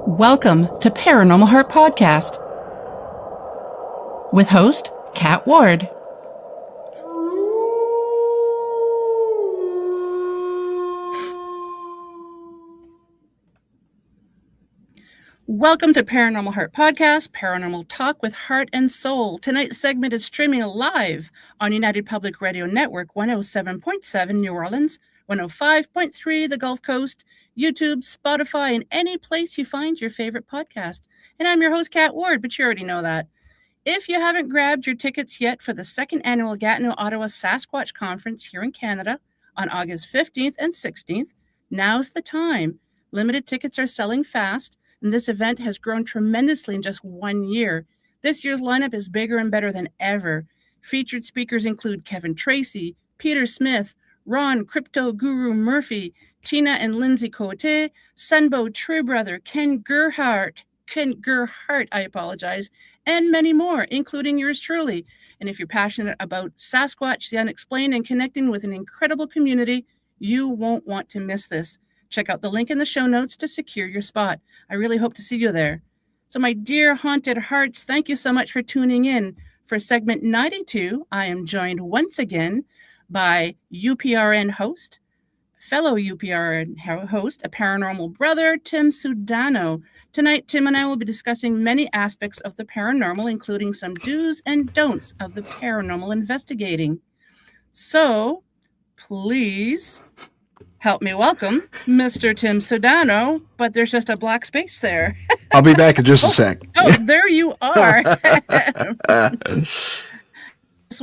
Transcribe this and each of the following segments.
Welcome to Paranormal Heart Podcast with host Kat Ward. Welcome to Paranormal Heart Podcast, paranormal talk with heart and soul. Tonight's segment is streaming live on United Public Radio Network 107.7 New Orleans, 105.3 the Gulf Coast, YouTube, Spotify, and any place you find your favorite podcast. And I'm your host, Kat Ward, but you already know that. If you haven't grabbed your tickets yet for the second annual Gatineau, Ottawa Sasquatch Conference here in Canada on August 15th and 16th, now's the time. Limited tickets are selling fast, and this event has grown tremendously in just 1 year. This year's lineup is bigger and better than ever. Featured speakers include Kevin Tracy, Peter Smith, Ron Crypto Guru Murphy, Tina and Lindsay Cote, Sunbow True Brother, Ken Gerhardt, and many more, including yours truly. And if you're passionate about Sasquatch, the unexplained, and connecting with an incredible community, you won't want to miss this. Check out the link in the show notes to secure your spot. I really hope to see you there. So my dear haunted hearts, thank you so much for tuning in. For segment 92, I am joined once again by fellow UPRN host, a paranormal brother, Tim Sudano. Tonight, Tim and I will be discussing many aspects of the paranormal, including some do's and don'ts of the paranormal investigating. So, please help me welcome Mr. Tim Sudano, but there's just a black space there. I'll be back in just a sec. Oh, there you are.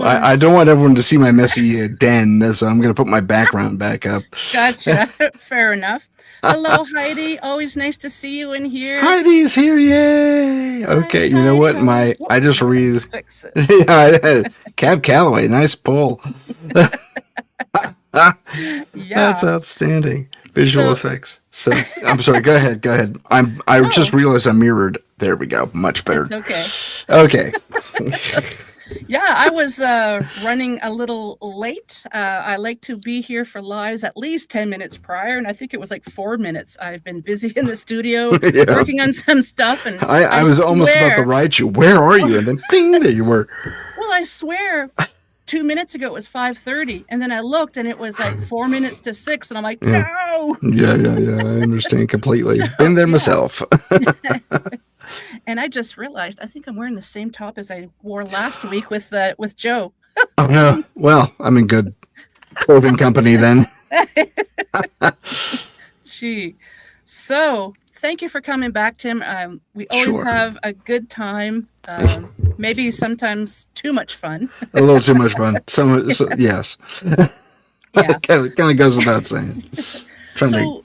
I don't want everyone to see my messy den, so I'm going to put my background back up. Gotcha. Fair enough. Hello, Heidi. Always nice to see you in here. Heidi's here, yay! Okay, you know what? I just read. Cab Calloway, nice pull. Yeah. That's outstanding. Visual effects. So I'm sorry. Go ahead. I just realized I'm mirrored. There we go. Much better. It's okay. Yeah, I was running a little late. I like to be here for lives at least 10 minutes prior, and I think it was like 4 minutes. I've been busy in the studio working on some stuff, and I was almost about to write you. Where are you? And then ping, there you were. Well, I swear 2 minutes ago it was 5:30, and then I looked and it was like 4 minutes to 6, and I'm like, no. Yeah. I understand completely. Been there myself. And I just realized I think I'm wearing the same top as I wore last week with Joe. Oh no! Well, I'm in good clothing company then. So thank you for coming back, Tim. We always have a good time. Maybe sometimes too much fun. A little too much fun. Yes. Yeah. kind of goes without saying. Trying to go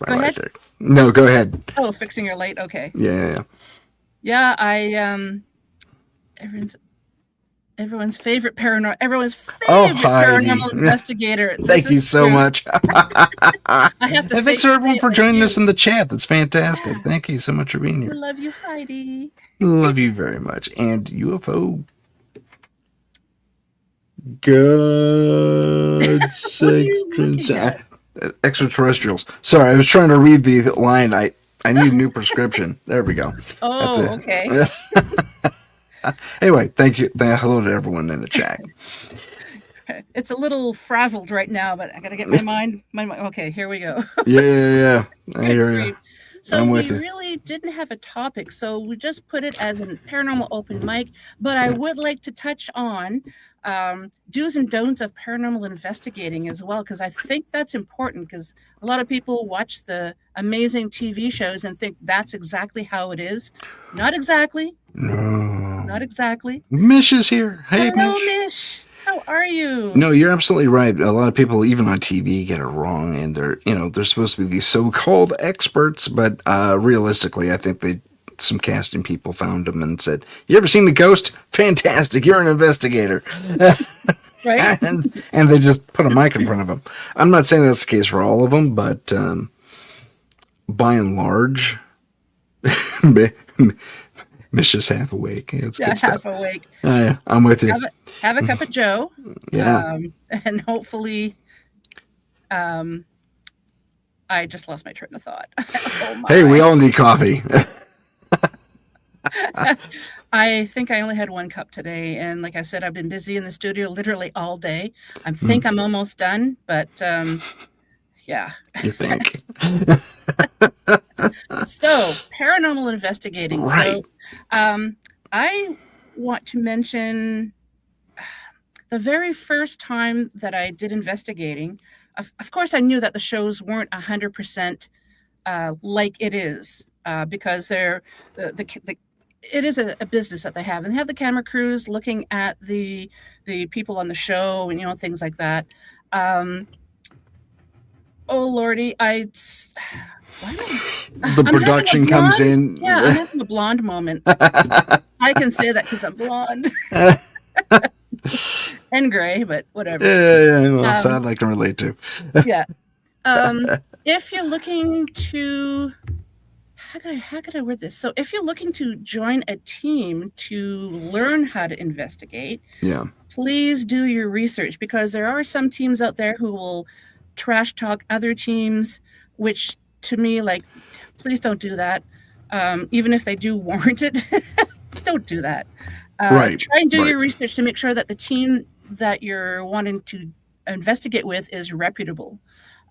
my light there. No, go ahead. Oh, fixing your light. Okay. Yeah. Yeah, everyone's favorite paranormal investigator. Thank you so much. I have to thanks for everyone for joining us in the chat. That's fantastic. Yeah. Thank you so much for being here. I love you, Heidi. Love you very much. And UFO. Good extraterrestrials. Sorry, I was trying to read the line. I need a new prescription. There we go. Oh, okay. Anyway, thank you. Hello to everyone in the chat. It's a little frazzled right now, but I got to get my mind. Okay, here we go. Yeah. I hear you. So we really didn't have a topic, so we just put it as a paranormal open mic. But I would like to touch on do's and don'ts of paranormal investigating as well, because I think that's important, because a lot of people watch the amazing TV shows and think that's exactly how it is. Not exactly. No. Not exactly. Mish is here. Hey, hello, Mish. How are you? No, you're absolutely right. A lot of people, even on TV, get it wrong, and they're supposed to be these so-called experts, but realistically, I think some casting people found them and said, "You ever seen the ghost? Fantastic! You're an investigator." Right? and they just put a mic in front of them. I'm not saying that's the case for all of them, but by and large, Miss just half awake. It's good stuff. Half awake. Yeah, I'm with you. Have a cup of Joe. Yeah. And hopefully I just lost my train of thought. Oh Hey, we my. all need coffee. I think I only had one cup today, and like I said, I've been busy in the studio literally all day. I think I'm almost done, but yeah. You think? So, paranormal investigating. Right. So, I want to mention the very first time that I did investigating. Of course, I knew that the shows weren't 100% like it is because the it is a business that they have, and they have the camera crews looking at the people on the show and things like that. Um, oh lordy, why am The I'm having a production comes blonde. in. Yeah, I'm having a blonde moment. I can say that because I'm blonde and gray, but whatever. Yeah, well, Um, that I can relate to. yeah. Um, if you're looking to how could I word this? So if you're looking to join a team to learn how to investigate, Yeah. please do your research because there are some teams out there who will trash talk other teams, which to me, like, please don't do that. Even if they do warrant it, don't do that. Right. Try and do Right. your research to make sure that the team that you're wanting to investigate with is reputable.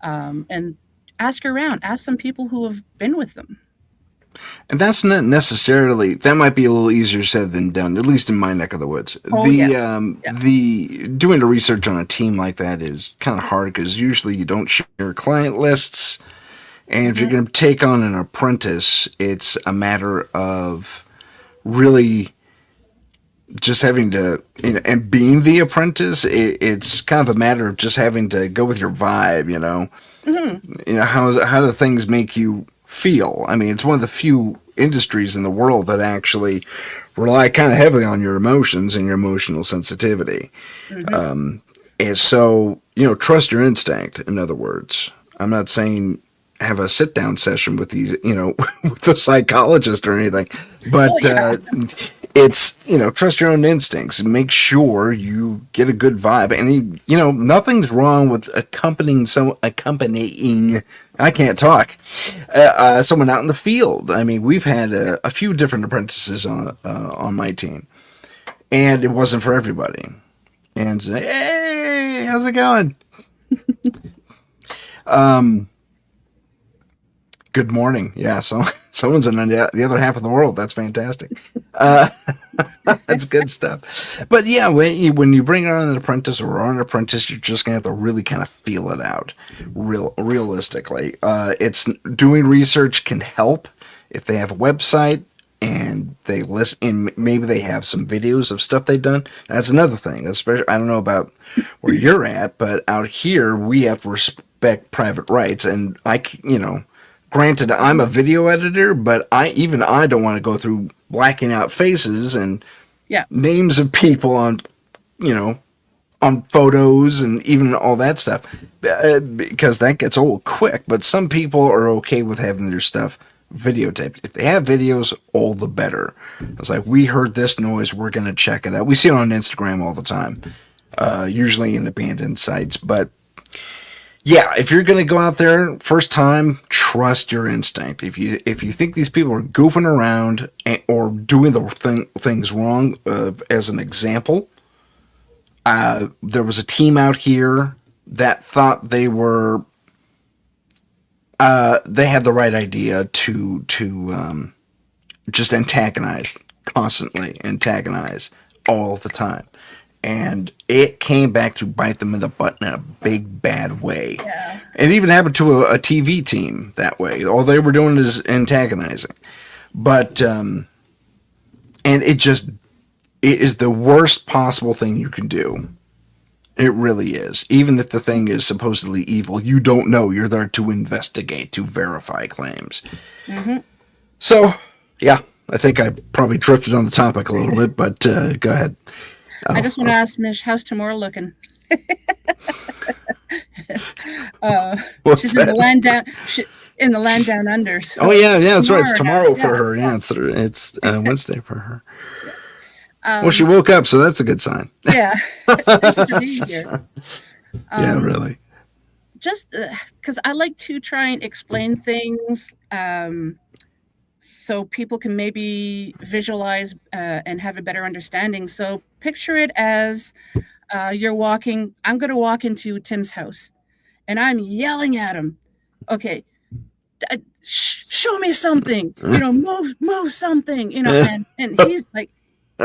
And ask around, ask some people who have been with them. And that's not necessarily, that might be a little easier said than done, at least in my neck of the woods. Oh, yeah. Yeah. The doing the research on a team like that is kind of hard because usually you don't share client lists. And if you're going to take on an apprentice, it's a matter of really just having to, and being the apprentice, it's kind of a matter of just having to go with your vibe, how do things make you feel? I mean, it's one of the few industries in the world that actually rely kind of heavily on your emotions and your emotional sensitivity. And so, trust your instinct, in other words. I'm not saying have a sit down session with these, with the psychologist or anything, but it's, trust your own instincts and make sure you get a good vibe. And, nothing's wrong with accompanying, I can't talk, someone out in the field. I mean, we've had a few different apprentices on my team, and it wasn't for everybody. And say, hey, how's it going? Good morning. Yeah, so someone's in the other half of the world. That's fantastic. That's good stuff. But yeah, when you bring on an apprentice or on an apprentice, you're just gonna have to really kind of feel it out, realistically. It's doing research can help if they have a website and they list and maybe they have some videos of stuff they've done. That's another thing. Especially, I don't know about where you're at, but out here we have to respect private rights, and granted, I'm a video editor, but I don't want to go through blacking out faces and names of people on, on photos and even all that stuff, because that gets old quick. But some people are okay with having their stuff videotaped. If they have videos, all the better. It's like, we heard this noise, we're going to check it out. We see it on Instagram all the time, usually in abandoned sites, but yeah, if you're going to go out there first time, trust your instinct. If you think these people are goofing around or doing the things wrong, as an example, there was a team out here that thought they were they had the right idea to just constantly antagonize all the time. And it came back to bite them in the butt in a big, bad way. Yeah. It even happened to a TV team that way. All they were doing is antagonizing. But, and it is the worst possible thing you can do. It really is. Even if the thing is supposedly evil, you don't know. You're there to investigate, to verify claims. So, yeah, I think I probably drifted on the topic a little bit, but go ahead. I just want to ask Mish, how's tomorrow looking? What's She's that? in the land down under. So Oh yeah, that's right. It's tomorrow for yeah. her. Yeah, it's Wednesday for her. Well, she woke up, so that's a good sign. Yeah. Thanks for being here. Yeah, really. just because I like to try and explain things so people can maybe visualize and have a better understanding. So picture it as you're walking. I'm going to walk into Tim's house and I'm yelling at him. Okay, show me something. Move something. And he's like,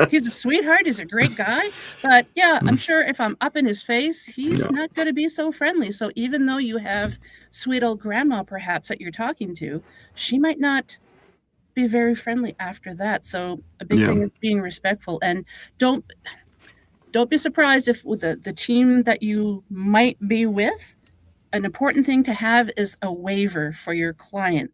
he's a sweetheart. He's a great guy. But yeah, I'm sure if I'm up in his face, he's Yeah. not going to be so friendly. So even though you have sweet old grandma, perhaps, that you're talking to, she might not be very friendly after that. So a big Yeah. thing is being respectful, and don't don't be surprised if with the team that you might be with, an important thing to have is a waiver for your client.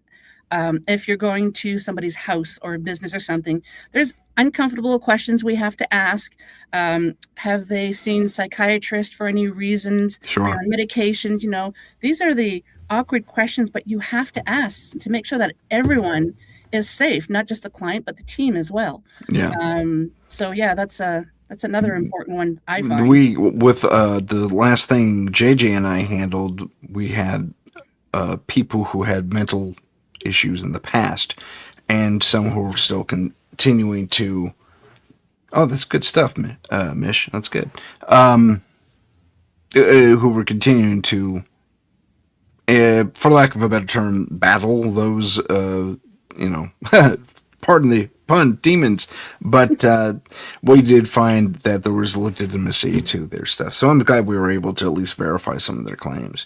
If you're going to somebody's house or a business or something, there's uncomfortable questions we have to ask. Have they seen a psychiatrist for any reasons? Are you Sure. on medications? These are the awkward questions, but you have to ask to make sure that everyone is safe, not just the client, but the team as well. Yeah. So yeah, that's another important one I find. We with the last thing JJ and I handled, we had people who had mental issues in the past, and some who were still continuing to. Oh, that's good stuff, Mish. That's good. Who were continuing to, for lack of a better term, battle those, pardon the pun, demons. But we did find that there was legitimacy to their stuff. So I'm glad we were able to at least verify some of their claims,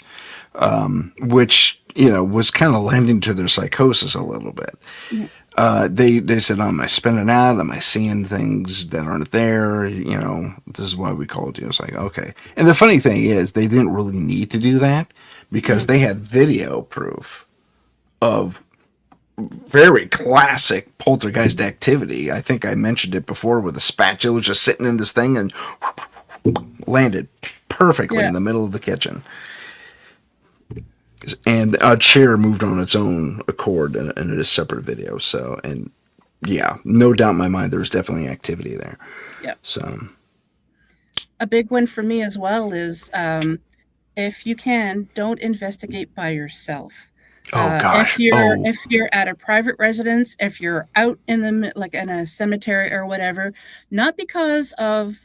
which, was kind of lending to their psychosis a little bit. Yeah. They said, am I spinning out? Am I seeing things that aren't there? This is why we called you. It's like, okay. And the funny thing is, they didn't really need to do that because they had video proof of very classic poltergeist activity. I think I mentioned it before with a spatula just sitting in this thing and landed perfectly Yeah. in the middle of the kitchen. And a chair moved on its own accord in a separate video. So, and yeah, no doubt in my mind, there's definitely activity there. Yeah. So, A big one for me as well is if you can, don't investigate by yourself. oh If gosh, you're oh if you're at a private residence, if you're out in like in a cemetery or whatever, not because of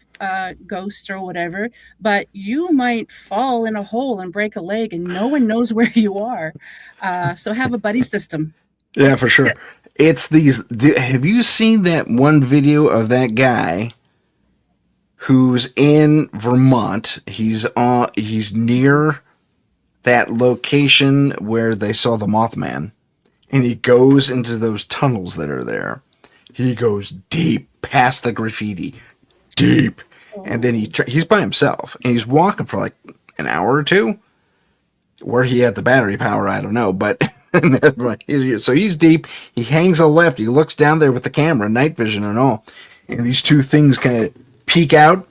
ghosts or whatever, but you might fall in a hole and break a leg, and no one knows where you are. So have a buddy system. yeah, for sure. It's these. Have you seen that one video of that guy who's in Vermont? He's near that location where they saw the Mothman, and he goes into those tunnels that are there. He goes deep past the graffiti, deep, and then he's by himself, and he's walking for like an hour or two. Where he had the battery power, I don't know, but so he's deep. He hangs a left. He looks down there with the camera, night vision and all, and these two things kind of peek out,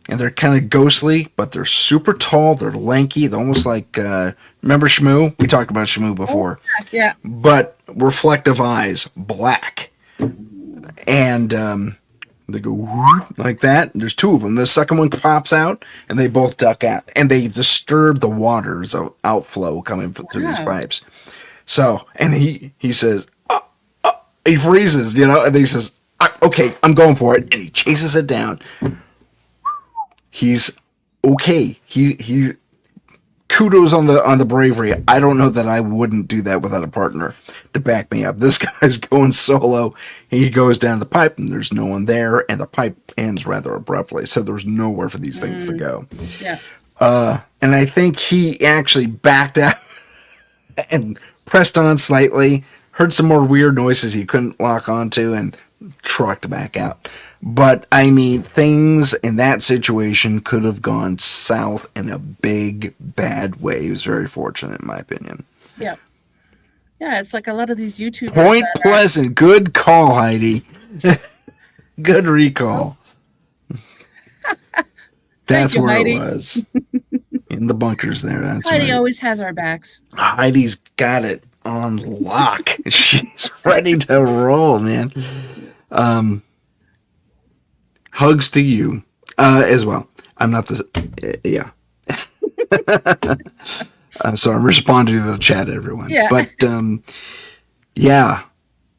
and they're kind of ghostly, but they're super tall. They're lanky. They're almost like remember Shmoo? We talked about Shmoo before, Yeah. but reflective eyes, black, and they go whoop, like that. There's two of them. The second one pops out, and they both duck out, and they disturb the waters of outflow coming through these Wow. pipes. So, and he says, he freezes, and he says, okay, I'm going for it, and he chases it down. He's okay. He kudos on the bravery. I don't know that I wouldn't do that without a partner to back me up. This guy's going solo. He goes down the pipe and there's no one there, and the pipe ends rather abruptly. So there's nowhere for these things to go. Yeah. And I think he actually backed out and pressed on slightly, heard some more weird noises he couldn't lock onto, and trucked back out. But I mean, things in that situation could have gone south in a big, bad way. He was very fortunate, in my opinion. Yeah. Yeah, it's like a lot of these YouTubers Point that Pleasant, good call, Heidi. Good recall. That's you, where Heidi. it was. In the bunkers there. That's Heidi right. always has our backs. Heidi's got it on lock. She's ready to roll, man. Hugs to you as well. I'm not the yeah. So I'm responding to the chat, everyone. Yeah. But yeah,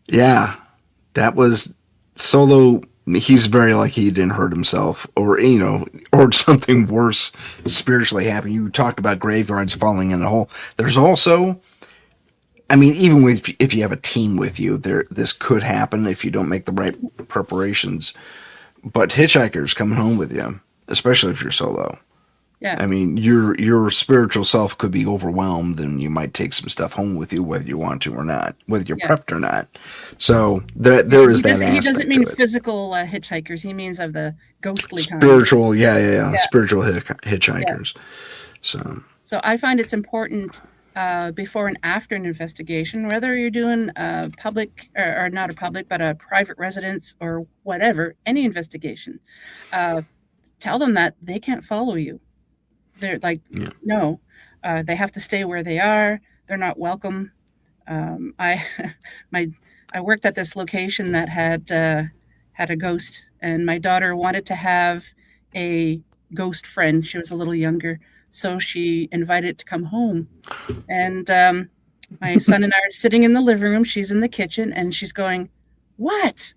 yeah, that was Solo. He's very lucky he didn't hurt himself, or or something worse spiritually happened. You talked about graveyards falling in a hole. There's also, I mean, even if you have a team with you, this could happen if you don't make the right preparations. But hitchhikers coming home with you, especially if you're solo. Yeah. I mean, your spiritual self could be overwhelmed, and you might take some stuff home with you, whether you want to or not, whether you're prepped or not. So there is that aspect. He doesn't mean physical hitchhikers. He means of the ghostly spiritual, kind. Yeah. Spiritual hitchhikers. Yeah. So I find it's important before and after an investigation, whether you're doing a public or not a public, but a private residence or whatever, any investigation, tell them that they can't follow you. They're like, no, they have to stay where they are. They're not welcome. I worked at this location that had a ghost, and my daughter wanted to have a ghost friend. She was a little younger, so she invited to come home. And my son and I are sitting in the living room. She's in the kitchen, and she's going, "What?"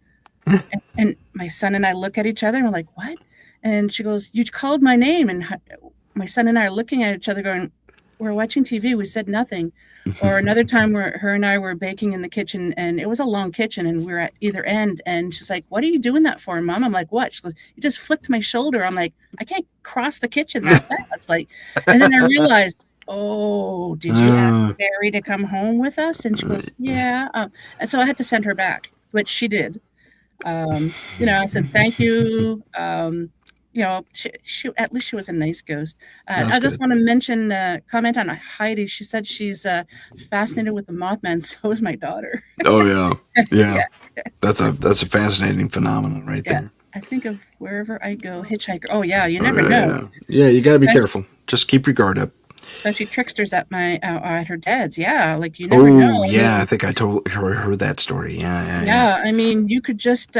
and my son and I look at each other, and we're like, "What?" And she goes, "You called my name." And my son and I are looking at each other going, "We're watching TV. We said nothing." Or another time where her and I were baking in the kitchen, and it was a long kitchen, and we were at either end. And she's like, "What are you doing that for, Mom?" I'm like, "What?" She goes, "You just flicked my shoulder." I'm like, "I can't cross the kitchen that fast." Like, and then I realized, oh, did you ask Mary to come home with us? And she goes, "Yeah." And so I had to send her back, which she did. I said, "Thank you." She at least she was a nice ghost. I just want to mention, comment on Heidi. She said she's fascinated with the Mothman. So is my daughter. Oh yeah. That's a fascinating phenomenon right there. I think of wherever I go, hitchhiker. Oh yeah, you never know. Yeah, you gotta be careful. Just keep your guard up. Especially tricksters at her dad's. Yeah, like you never know. Oh yeah, I think I heard that story. Yeah. I mean, you could just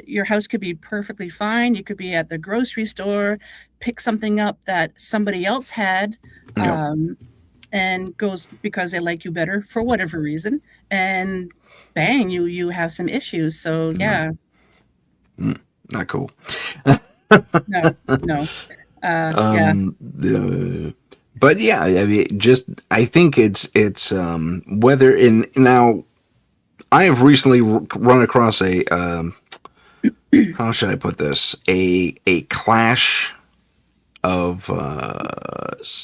your house could be perfectly fine. You could be at the grocery store, pick something up that somebody else had, and goes because they like you better for whatever reason, and bang, you have some issues. So yeah, not cool. No. Yeah. But yeah, I mean, I think it's whether now I have recently run across a how should I put this, a clash of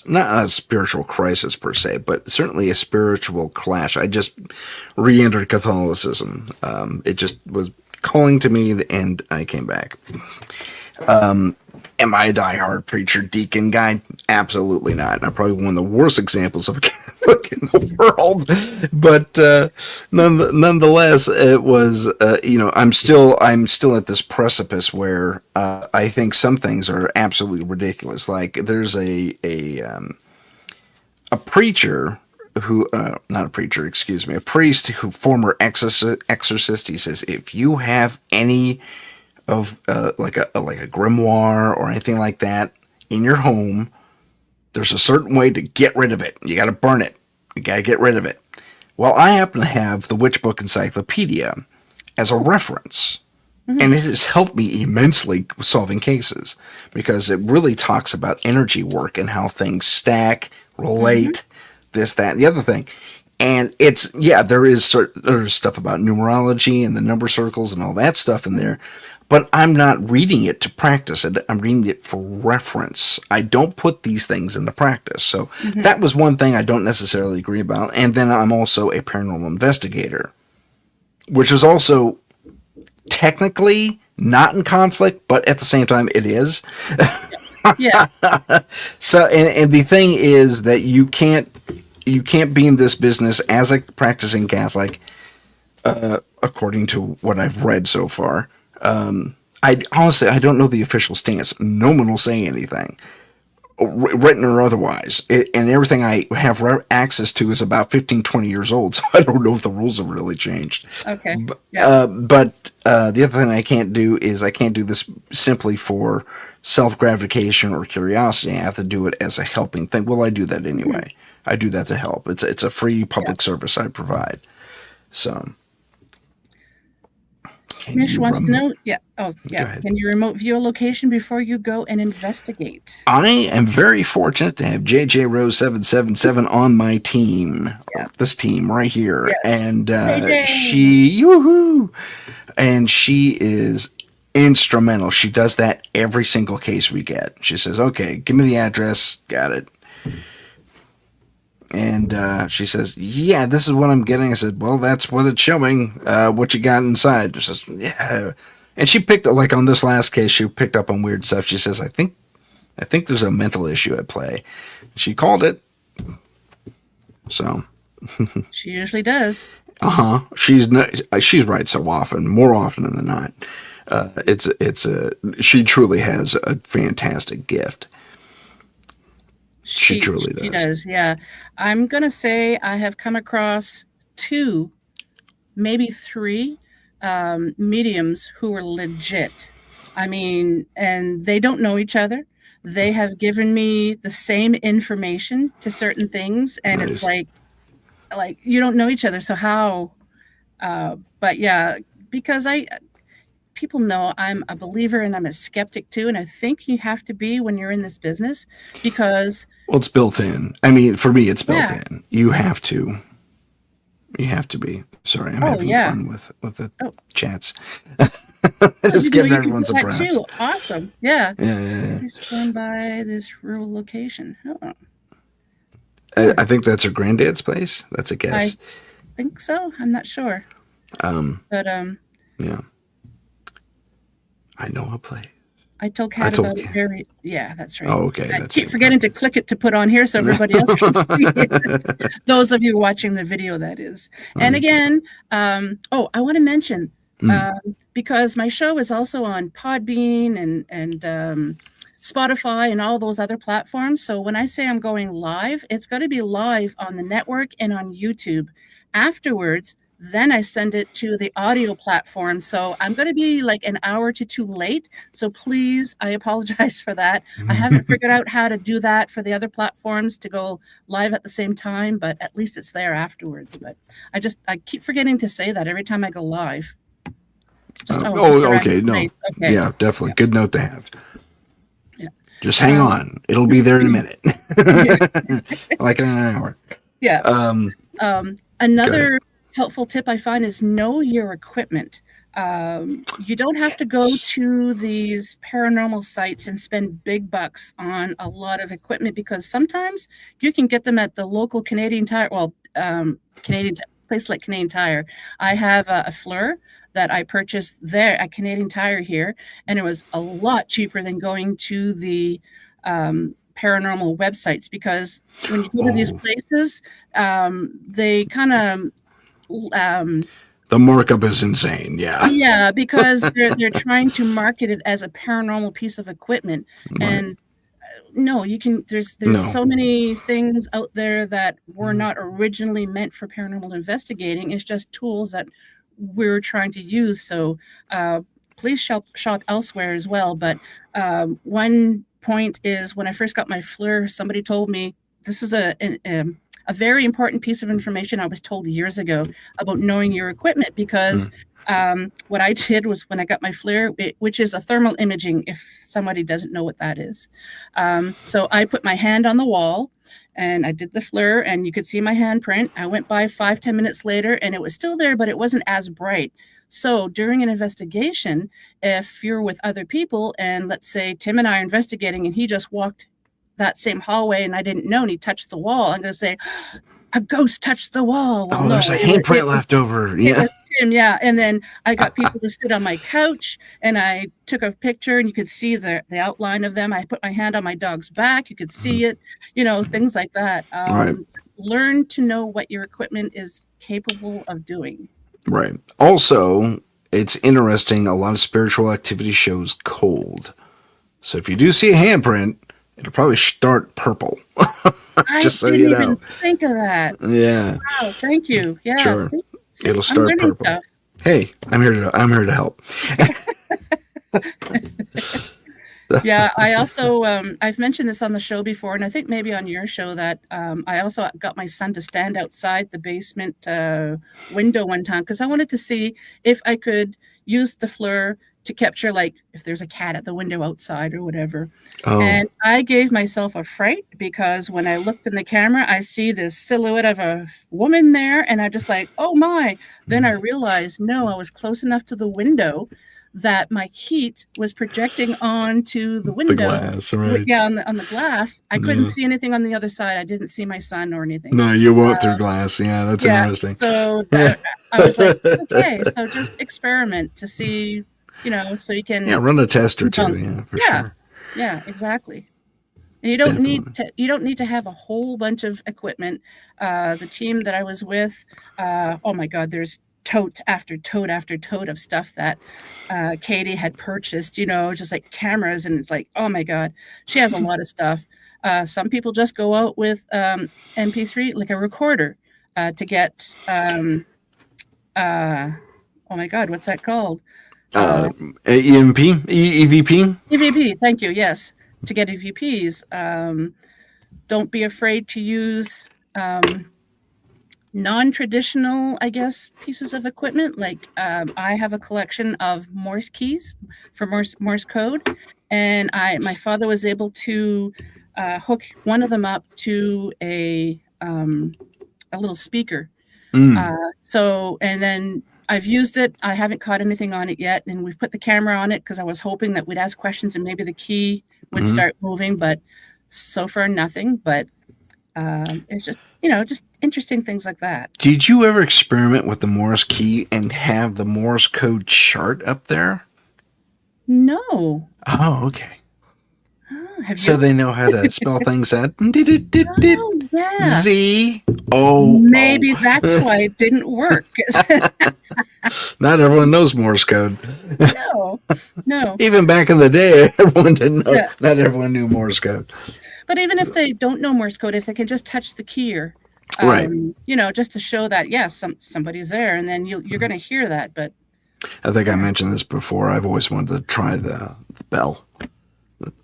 not a spiritual crisis per se, but certainly a spiritual clash. I just re-entered Catholicism. It just was calling to me, and I came back. Am I a diehard preacher deacon guy? Absolutely not. And I'm probably one of the worst examples of a Catholic in the world. But nonetheless, it was I'm still at this precipice where I think some things are absolutely ridiculous. Like there's a preacher who not a preacher, excuse me, a priest who former exorcist. He says if you have any of like a grimoire or anything like that in your home, there's a certain way to get rid of it. You got to burn it. You got to get rid of it. Well, I happen to have the Witch Book Encyclopedia as a reference, and it has helped me immensely solving cases because it really talks about energy work and how things stack, relate, this, that, and the other thing. And there's stuff about numerology and the number circles and all that stuff in there. But I'm not reading it to practice it. I'm reading it for reference. I don't put these things into practice. So that was one thing I don't necessarily agree about. And then I'm also a paranormal investigator, which is also technically not in conflict, but at the same time it is. Yeah. So, and the thing is that you can't be in this business as a practicing Catholic, according to what I've read so far. I don't know the official stance. No one will say anything, written or otherwise. And everything I have access to is about 15, 20 years old, so I don't know if the rules have really changed. Okay. But the other thing I can't do is I can't do this simply for self-gratification or curiosity. I have to do it as a helping thing. Well, I do that anyway. I do that to help. It's a free public Yeah. service I provide. So, can Mish you wants to remote? know, yeah. Oh, Go yeah. ahead. Can you remote view a location before you go and investigate? I am very fortunate to have JJ Rose 777 on my team, Yeah. this team right here, Yes. and JJ. she, yoo-hoo, and she is instrumental. She does that every single case we get. She says, "Okay, give me the address, got it." And she says, "Yeah, this is what I'm getting." I said, "Well, that's what it's showing. What you got inside?" She says, "Yeah." And she picked like on this last case, she picked up on weird stuff. She says, I think there's a mental issue at play." She called it. So, She usually does. she's right so often, more often than not. She truly has a fantastic gift. She truly She does. does, yeah. I'm gonna say I have come across 2, maybe 3, mediums who are legit. I mean, and they don't know each other. They have given me the same information to certain things, and it's Nice. like you don't know each other, so how? But yeah, because people know I'm a believer and I'm a skeptic too, and I think you have to be when you're in this business because Well, it's built in. I mean, for me, it's built yeah. in. You have to. You have to be. Sorry, I'm Oh, having yeah. fun with the Oh, chats. oh, Just giving you can everyone do some that props. too. Awesome. Yeah. Yeah. Please run by this rural location. Oh, I think that's her granddad's place. That's a I guess. think so. I'm not sure. But Yeah. I know a place. I told I Kat told about it Kat. very yeah, that's right. Oh, okay. I That's keep it. forgetting to click it to put on here so everybody else can see it. Those of you watching the video, that is. And Okay. again, I want to mention because my show is also on Podbean and Spotify and all those other platforms. So when I say I'm going live, it's going to be live on the network and on YouTube. Afterwards, then I send it to the audio platform. So I'm going to be like an hour to 2 late. So please, I apologize for that. I haven't figured out how to do that for the other platforms to go live at the same time, but at least it's there afterwards. But I keep forgetting to say that every time I go live. Just Okay. No. Okay. Yeah, definitely. Yeah. Good note to have. Yeah. Just hang on. It'll be there in a minute. Like in an hour. Yeah. Another Good. helpful tip I find is know your equipment. You don't have to go to these paranormal sites and spend big bucks on a lot of equipment because sometimes you can get them at the local Canadian Tire. Well, place like Canadian Tire. I have a FLIR that I purchased there at Canadian Tire here, and it was a lot cheaper than going to the paranormal websites because when you go to these Oh, places, they kind of the markup is insane. Yeah. yeah, because they're trying to market it as a paranormal piece of equipment, Right. and no, you can. There's No. so many things out there that were not originally meant for paranormal investigating. It's just tools that we're trying to use. So please shop elsewhere as well. But one point is when I first got my FLIR, somebody told me this is a very important piece of information I was told years ago about knowing your equipment because what I did was when I got my FLIR, which is a thermal imaging, if somebody doesn't know what that is. So I put my hand on the wall and I did the FLIR and you could see my handprint. I went by 5-10 minutes later and it was still there, but it wasn't as bright. So during an investigation, if you're with other people and let's say Tim and I are investigating and he just walked that same hallway and I didn't know and he touched the wall, I'm going to say, a ghost touched the wall. Well, Oh, no, there's a handprint left over. it Yeah. was Tim, yeah. And then I got people to sit on my couch and I took a picture and you could see the outline of them. I put my hand on my dog's back. You could see it, things like that. Right. Learn to know what your equipment is capable of doing. Right. Also, it's interesting. A lot of spiritual activity shows cold. So if you do see a handprint, it'll probably start purple. I Just so didn't you even know. think of that. Yeah. Wow, thank you. Yeah, Sure. see, It'll I'm start learning purple. stuff. Hey, I'm here to help. Yeah, I also I've mentioned this on the show before, and I think maybe on your show that I also got my son to stand outside the basement window one time because I wanted to see if I could use the FLIR to capture like if there's a cat at the window outside or whatever. Oh, And I gave myself a fright because when I looked in the camera, I see this silhouette of a woman there, and I just like, oh my. Then I realized, no, I was close enough to the window that my heat was projecting onto the the window. glass, right? Yeah, on the glass. I couldn't Yeah. see anything on the other side. I didn't see my son or anything. No, you won't through glass. Yeah, that's Yeah, interesting. so that I was like, okay, so just experiment to see, so you Yeah, can run a test or two. debunk. Yeah, for Yeah, sure. yeah, exactly. And Definitely. you don't need to have a whole bunch of equipment. The team that I was with, oh my God, there's tote after tote after tote of stuff that Katie had purchased. Just like cameras, and it's like, oh my God, she has a lot of stuff. Some people just go out with MP3, like a recorder, to get. Oh my God, what's that called? Uh, EMP, EVP. EVP. Thank you. Yes, to get EVPs. Don't be afraid to use non-traditional, I guess, pieces of equipment. Like I have a collection of Morse keys for Morse code, and my father was able to hook one of them up to a little speaker. And then I've used it. I haven't caught anything on it yet, and we've put the camera on it because I was hoping that we'd ask questions and maybe the key would start moving, but so far nothing. But it's just just interesting things like that. Did you ever experiment with the Morse key and have the Morse code chart up there? No, Oh, okay. have So you? they know how to spell things out. Oh, yeah. Z. Oh, Maybe oh. that's why it didn't work. Not everyone knows Morse code. No, no. Even back in the day, everyone didn't know. Yeah. Not everyone knew Morse code. But even if they don't know Morse code, if they can just touch the keyer, Right. Just to show that yes, somebody's there, and then you're going to hear that. But I think I mentioned this before. I've always wanted to try the bell.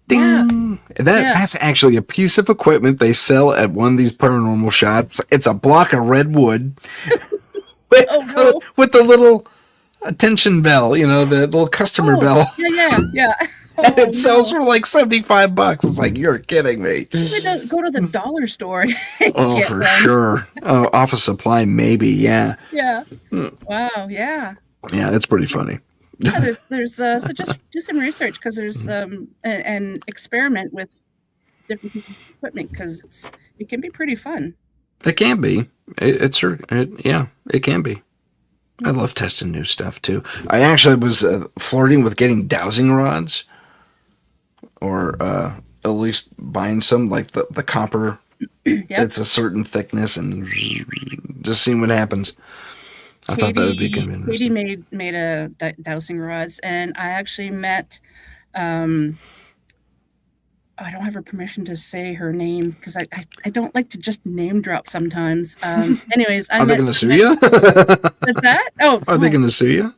Ding. Yeah. That's actually a piece of equipment they sell at one of these paranormal shops. It's a block of red wood with, Oh, no. with the little attention bell, the little customer bell. Yeah. And Oh, it sells for like $75. It's like, you're kidding me. no. Go to the dollar store. And Oh, get for one. sure. Oh, Office Supply, maybe. Yeah. Yeah. Wow. Yeah. Yeah, it's pretty funny. Yeah. There's so just do some research because there's an experiment with different pieces of equipment because it can be pretty fun. It can be. Yeah, it can be. I love testing new stuff too. I actually was flirting with getting dowsing rods, or at least buying some like the copper. Yep. It's a certain thickness, and just seeing what happens. I thought that would be kind of Katie interesting. made a dowsing rods, and I actually met. I don't have her permission to say her name because I don't like to just name drop sometimes. Anyways, Are they going to sue you? What's that? Oh, Are they going to sue you?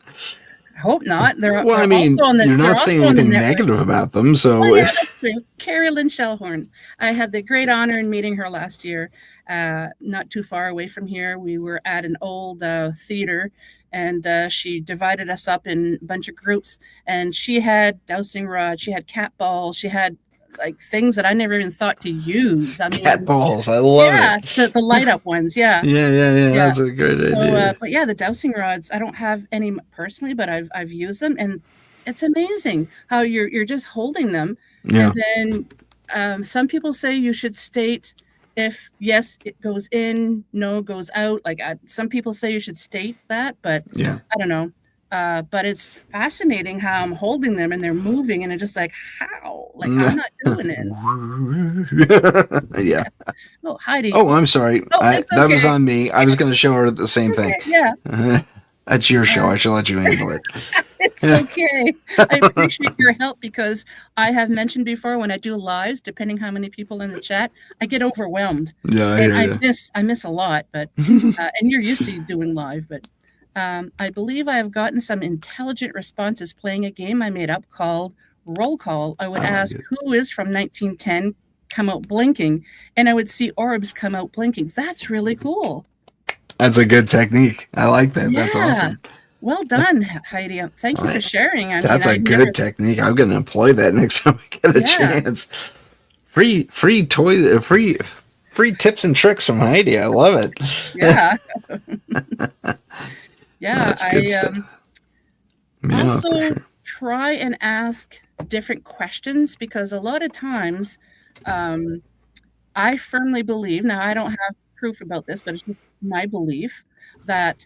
I hope not. Well, I mean, you're not saying anything negative about them, so. Oh, yeah, that's true. Carrie Lynn Shellhorn. I had the great honor in meeting her last year, not too far away from here. We were at an old theater, and she divided us up in a bunch of groups. And she had dowsing rods, she had cat balls, she had like things that I never even thought to use. I mean, Cat balls, I love it. The light up ones, yeah. Yeah. That's a great idea. But yeah, the dowsing rods. I don't have any personally, but I've used them, and it's amazing how you're just holding them. Yeah. And then some people say you should state if yes it goes in, no it goes out. Like some people say you should state that, but Yeah. I don't know. But it's fascinating how I'm holding them and they're moving, and it's just like how, like I'm not doing it. Yeah. Oh, Heidi. Oh, I'm sorry. Oh, it's That was okay. on me. I was going to show her the same thing. Yeah. That's your show. I should let you handle it. It's okay. I appreciate your help because I have mentioned before when I do lives, depending how many people in the chat, I get overwhelmed. Yeah, I And hear you. I miss a lot, but and you're used to doing live, but I believe I have gotten some intelligent responses playing a game I made up called roll call, I would I like ask, it. who is from 1910 come out blinking? And I would see orbs come out blinking. That's really cool. That's a good technique. I like that. That's Yeah. awesome. Well done, Heidi. Thank All you for right. sharing. I mean, That's I a never, good technique. I'm going to employ that next time I get a yeah, chance. Free toy, free tips and tricks from Heidi. I love it. yeah, yeah. That's good I stuff. Yeah, for also sure. try and ask different questions because a lot of times um, I firmly believe, now I don't have proof about this, but it's just my belief that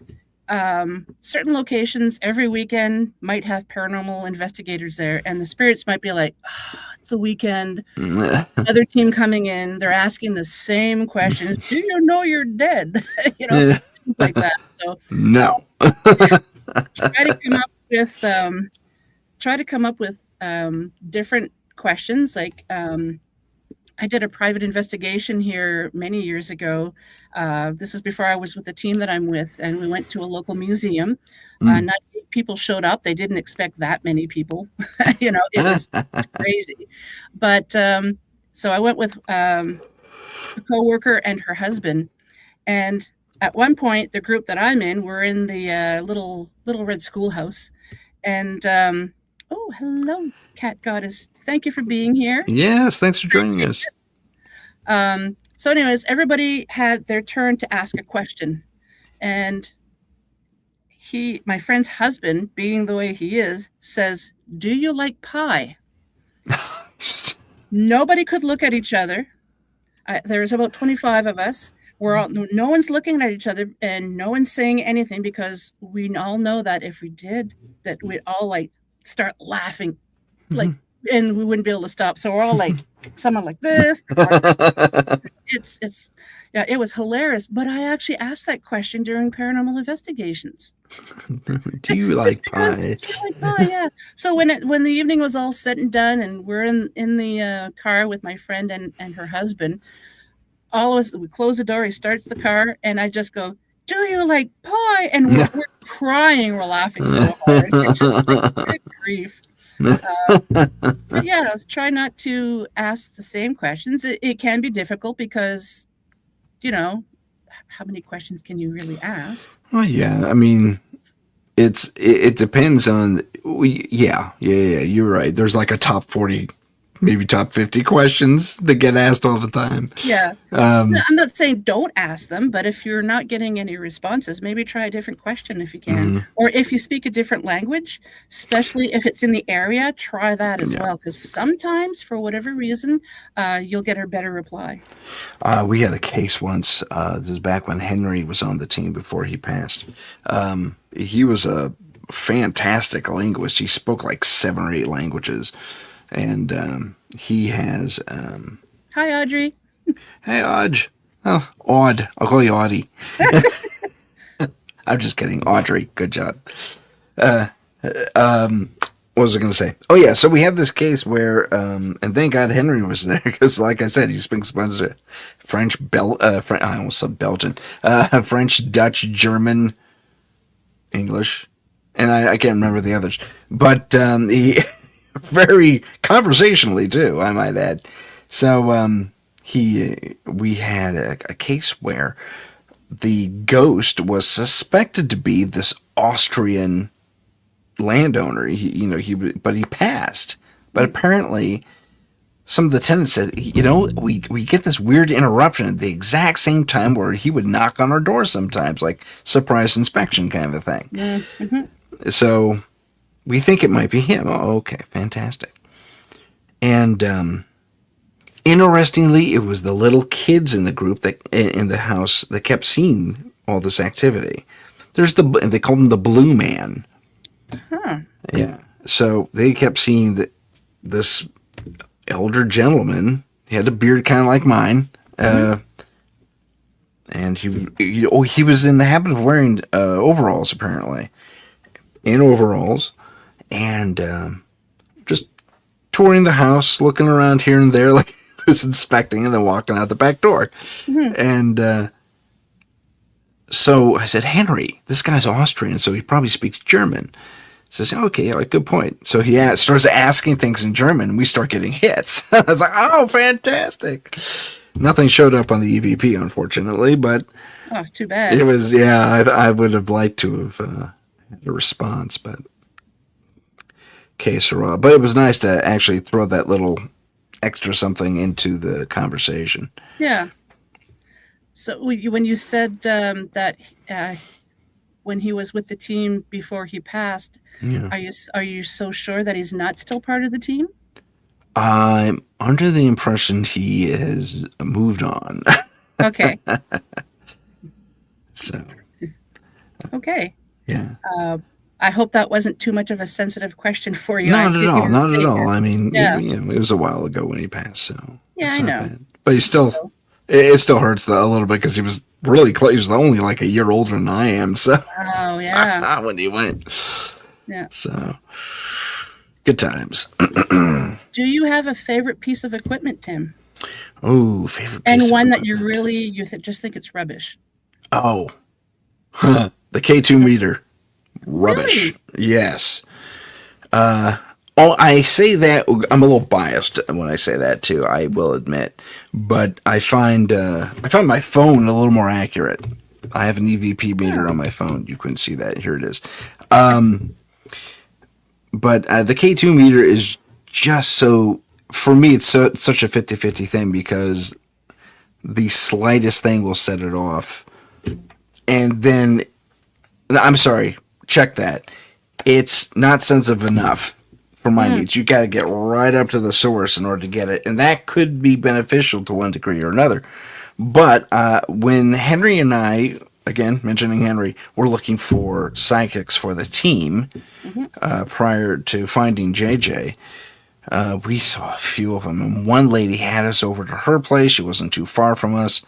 certain locations every weekend might have paranormal investigators there, and the spirits might be like, "Ah, it's a weekend, other team coming in, they're asking the same questions. Do you know you're dead? You know, things like that. So No. try to come up with different questions. Like I did a private investigation here many years ago. This is before I was with the team that I'm with, and we went to a local museum. Mm. Not many people showed up. They didn't expect that many people. You know, it was crazy. But so I went with a coworker and her husband, and at one point, the group that I'm in, we're in the little red schoolhouse, and oh, hello, cat goddess. Thank you for being here. Yes, thanks for joining us. So, anyways, everybody had their turn to ask a question, and my friend's husband, being the way he is, says, "Do you like pie?" Nobody could look at each other. There's about 25 of us. We're all no one's looking at each other, and no one's saying anything because we all know that if we did, that we'd all like start laughing, like, and we wouldn't be able to stop. So we're all like, someone like this. It's yeah, it was hilarious. But I actually asked that question during paranormal investigations. Do you like Yeah, pie? do you like pie? Yeah. So when the evening was all said and done, and we're in the car with my friend and her husband, all of us, we close the door. He starts the car, and I just go, "Do you like pie?" And we're crying. We're laughing so hard. It's just like, good grief. But yeah, try not to ask the same questions. It can be difficult because, you know, how many questions can you really ask? Well, yeah. I mean, it depends on. Yeah. You're right. There's like a top 40, maybe top 50 questions that get asked all the time. Yeah. Um, I'm not saying don't ask them, but if you're not getting any responses, maybe try a different question if you can. mhm, Or if you speak a different language, especially if it's in the area, try that as yeah. well. Because sometimes, for whatever reason, you'll get a better reply. We had a case once. This is back when Henry was on the team before he passed. He was a fantastic linguist. He spoke like 7 or 8 languages, and he has. Hi, Audrey. Hey, Audrey. Oh, Aud. I'll call you Audie. I'm just kidding. Audrey. Good job. What was I going to say? Oh, yeah. So we have this case where, and thank God Henry was there because, like I said, he speaks a bunch of French, I almost said Belgian, French, Dutch, German, English, and I can't remember the others. But he, very conversationally, too, I might add. So we had a case where the ghost was suspected to be this Austrian landowner. But he passed. But apparently, some of the tenants said, we get this weird interruption at the exact same time where he would knock on our door sometimes, like surprise inspection kind of a thing. Mm-hmm. So we think it might be him. Oh, okay, fantastic. And interestingly, it was the little kids in the group in the house that kept seeing all this activity. They called him the Blue Man. Huh. Yeah. So they kept seeing this elder gentleman. He had a beard kind of like mine, and he was in the habit of wearing overalls apparently, and just touring the house, looking around here and there, like he was inspecting, and then walking out the back door. Mm-hmm. And so I said, Henry, this guy's Austrian, so he probably speaks German. Says, okay, like, good point. So he starts asking things in German, and we start getting hits. I was like, oh, fantastic. Nothing showed up on the EVP, unfortunately, but Oh, too bad. it was, yeah, I would have liked to have had a response, but case or but it was nice to actually throw that little extra something into the conversation. Yeah. So when you said that when he was with the team before he passed, Yeah. are you so sure that he's not still part of the team? I'm under the impression he has moved on. Okay. So, Okay. yeah. I hope that wasn't too much of a sensitive question for you. Not at all. Not at Figure. all. I mean, Yeah. it was a while ago when he passed, so Yeah, it's I not know. bad. But he's still, it still hurts a little bit because he was really close. He was only like a year older than I am, so Oh, yeah. when he went. Yeah. So, good times. Do you have a favorite piece of equipment, Tim? Oh, favorite piece And of one that you equipment. really just think it's rubbish? Oh, the K2 meter. Rubbish. Really? Yes. I say that I'm a little biased when I say that too. I will admit, but I find my phone a little more accurate. I have an EVP meter on my phone. You couldn't see that. Here it is. But the K2 meter is just so, for me, it's such a 50-50 thing because the slightest thing will set it off. And then, I'm sorry, check that. It's not sensitive enough for my needs. You got to get right up to the source in order to get it. And that could be beneficial to one degree or another. But when Henry and I, again, mentioning Henry, were looking for psychics for the team prior to finding JJ, we saw a few of them. And one lady had us over to her place. She wasn't too far from us.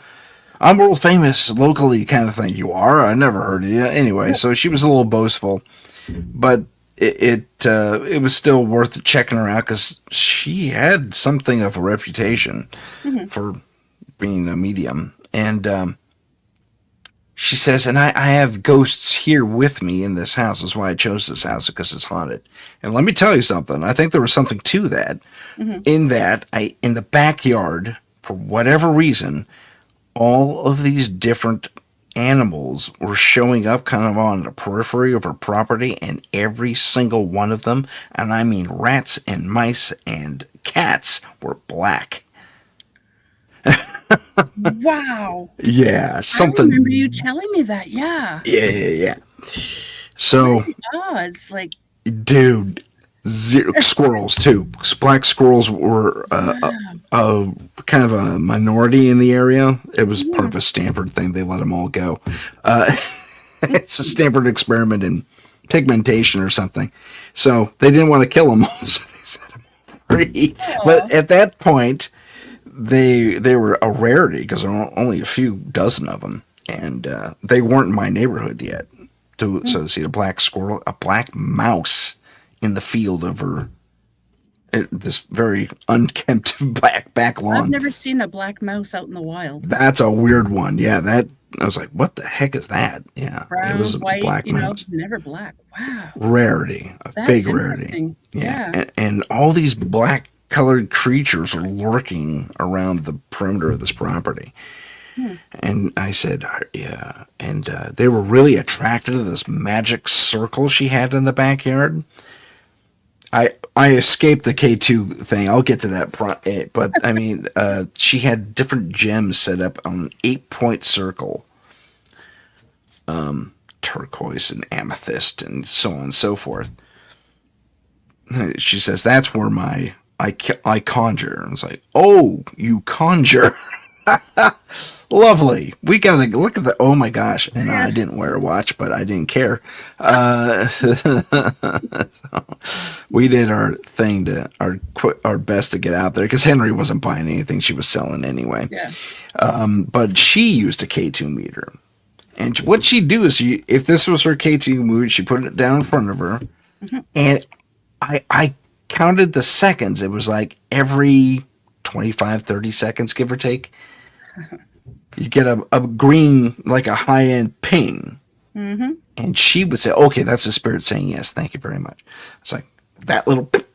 I'm world famous locally kind of thing. You are? I never heard of you. Anyway, so she was a little boastful. But it was still worth checking her out because she had something of a reputation for being a medium. And she says, and I have ghosts here with me in this house. That's why I chose this house, because it's haunted. And let me tell you something. I think there was something to that. In that, in the backyard, for whatever reason, all of these different animals were showing up kind of on the periphery of her property, and every single one of them, and I mean rats and mice and cats, were black. Wow. Yeah, something. I remember you telling me that. Yeah. Yeah. So, Odds, like, dude, squirrels too. Black squirrels were a kind of a minority in the area. It was part of a Stanford thing. They let them all go. It's a Stanford experiment in pigmentation or something. So they didn't want to kill them all, so they set them free. But at that point, they were a rarity because there were only a few dozen of them, and they weren't in my neighborhood yet. So to see a black squirrel, a black mouse in the field over this very unkempt back lawn. I've never seen a black mouse out in the wild. That's a weird one. Yeah, that I was like, what the heck is that? Yeah, Brown, it was a white, black mouse. never black. Wow. Rarity, a That's big rarity. interesting. Yeah, Yeah. and all these black colored creatures are lurking around the perimeter of this property. And I said, yeah. And they were really attracted to this magic circle she had in the backyard. I escaped the K2 thing. I'll get to that. But I mean, she had different gems set up on an 8-point circle. Turquoise and amethyst and so on and so forth. She says, that's where I conjure. And it's like, oh, you conjure. Lovely. We gotta look at the. Oh my gosh! And I didn't wear a watch, but I didn't care. So we did our thing to our best to get out there because Henry wasn't buying anything she was selling anyway. Yeah. But she used a K2 meter, and what she'd do is, if this was her K2 meter, she put it down in front of her, and I counted the seconds. It was like every 25, 30 seconds, give or take. You get a green, like a high-end ping. Mm-hmm. And she would say, okay, that's the spirit saying yes, thank you very much. It's like, that little beep.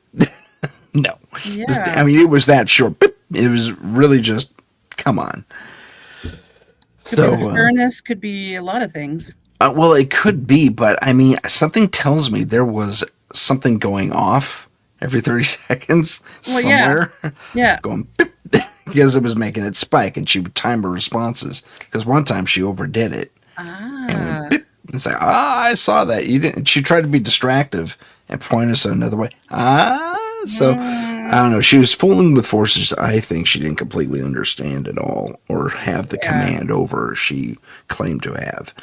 No. Yeah. I mean, it was that short. Beep. It was really just, come on. Could be the So, furnace, could be a lot of things. well, it could be, but I mean, something tells me there was something going off every 30 seconds Well, yeah. somewhere, Yeah. going beep, because it was making it spike, and she would time her responses. Because one time she overdid it and went Ah. beep. It's like, I saw that. You didn't. She tried to be distractive and point us another way. So I Mm, don't know. She was fooling with forces I think she didn't completely understand at all or have the yeah. command over she claimed to have.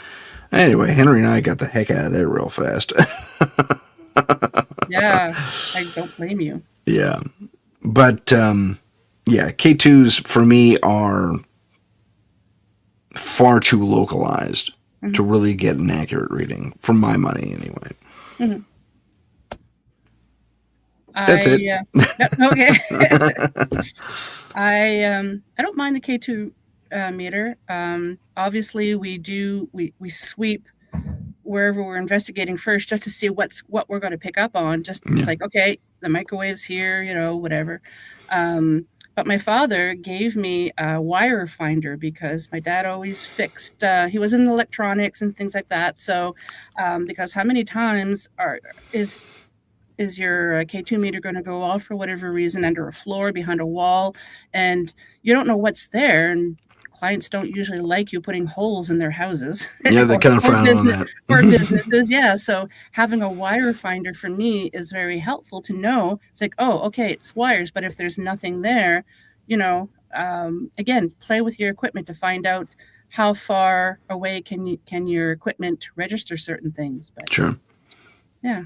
Anyway, Henry and I got the heck out of there real fast. Yeah. I don't blame you. Yeah. But yeah, K2s for me are far too localized to Mhm. really get an accurate reading, for my money anyway. Mhm. That's it. No, okay. I don't mind the K2 meter. Obviously, we sweep wherever we're investigating first just to see what we're going to pick up on. Just it's Yeah. like, okay, the microwave's here, whatever. Um, but my father gave me a wire finder because my dad always fixed. He was in electronics and things like that. So, because how many times is your K2 meter going to go off for whatever reason under a floor, behind a wall, and you don't know what's there. And clients don't usually like you putting holes in their houses Yeah, they or, kind of or frown on business that. or businesses. Yeah. So having a wire finder for me is very helpful to know. It's like, oh, okay, it's wires, but if there's nothing there, again, play with your equipment to find out how far away can your equipment register certain things. But Sure. yeah.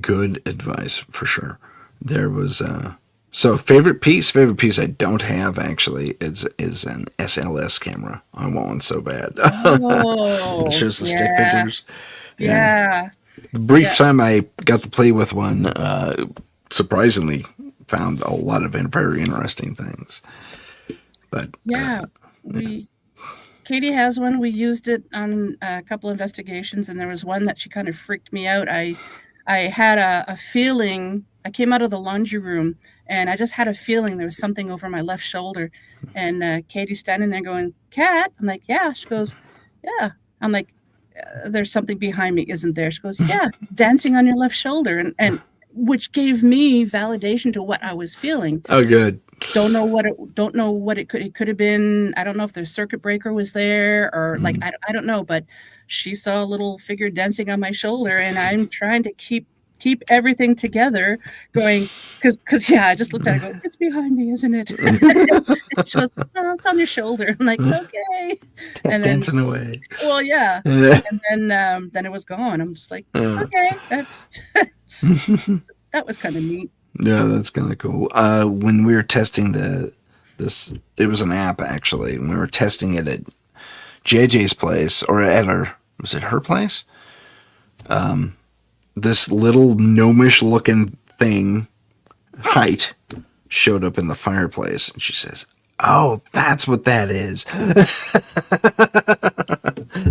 Good advice for sure. There was so favorite piece I don't have actually is an SLS camera. I want one so bad. It Oh, shows the stick yeah, figures. Yeah. yeah, The brief yeah, time I got to play with one, surprisingly found a lot of very interesting things. But yeah. We Katie has one. We used it on a couple investigations, and there was one that she kind of freaked me out. I had a feeling. I came out of the laundry room, and I just had a feeling there was something over my left shoulder. And Katie's standing there going, "Cat." I'm like, "Yeah." She goes, "Yeah." I'm like, "There's something behind me, isn't there?" She goes, "Yeah, dancing on your left shoulder," and which gave me validation to what I was feeling. oh, good. Don't know what it could have been. I don't know if the circuit breaker was there or like Mm. I don't know, but she saw a little figure dancing on my shoulder, and I'm trying to keep everything together, going because yeah, I just looked at it, and go, it's behind me, isn't it? And she goes, oh, it's on your shoulder. I'm like, okay, and then Dancing away. well, yeah, Yeah. and then it was gone. I'm just like, Yeah. okay, that was kind of neat. Yeah, that's kind of cool. When we were testing this, it was an app actually, and we were testing it at JJ's place or at was it her place? This little gnomish looking thing, height, showed up in the fireplace, and she says, "Oh, that's what that is."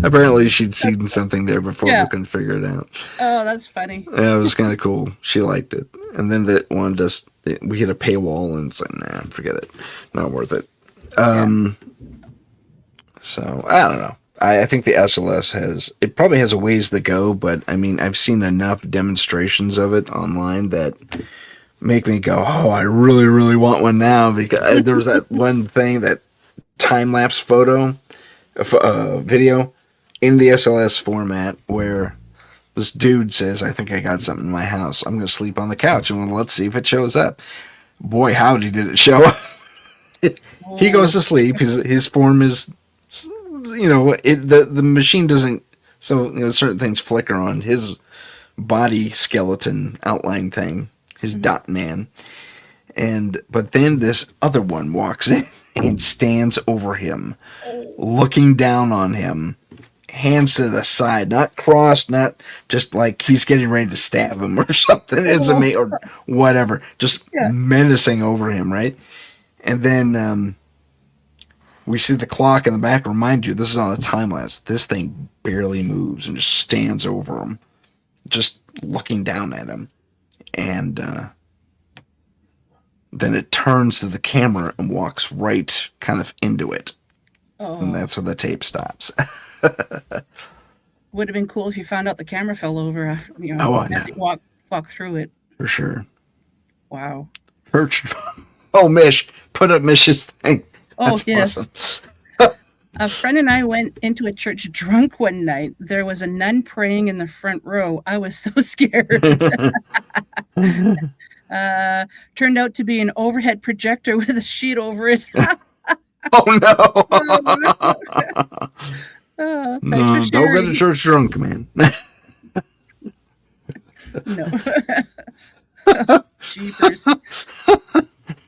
Apparently, she'd seen something there before Yeah. we couldn't figure it out. Oh, that's funny. Yeah, it was kind of cool. She liked it. And then that one just, we hit a paywall and it's like, nah, forget it. Not worth it. Yeah. So, I don't know. I think the SLS it probably has a ways to go, but I mean, I've seen enough demonstrations of it online that make me go, oh, I really, really want one now. Because there was that one thing, that time lapse photo, video in the SLS format where this dude says, I think I got something in my house. I'm going to sleep on the couch and let's see if it shows up. Boy, howdy did it show up. He Oh, goes to sleep. His form is, the machine doesn't, so certain things flicker on his body skeleton outline thing, his dot man. But then this other one walks in and stands over him, looking down on him, hands to the side, not crossed, not just like he's getting ready to stab him or something. It's amazing, or whatever, just yeah. menacing over him, right? And then we see the clock in the back. Remind you, this is on a time lapse. This thing barely moves and just stands over him, just looking down at him. And then it turns to the camera and walks right kind of into it. Oh. And that's where the tape stops. Would have been cool if you found out the camera fell over after, as you walk through it. For sure. Wow. Oh, Mish. Put up Mish's thing. That's awesome. A friend and I went into a church drunk one night. There was a nun praying in the front row. I was so scared. Turned out to be an overhead projector with a sheet over it. Oh, no. No, don't go to church drunk, man. No. Jeepers.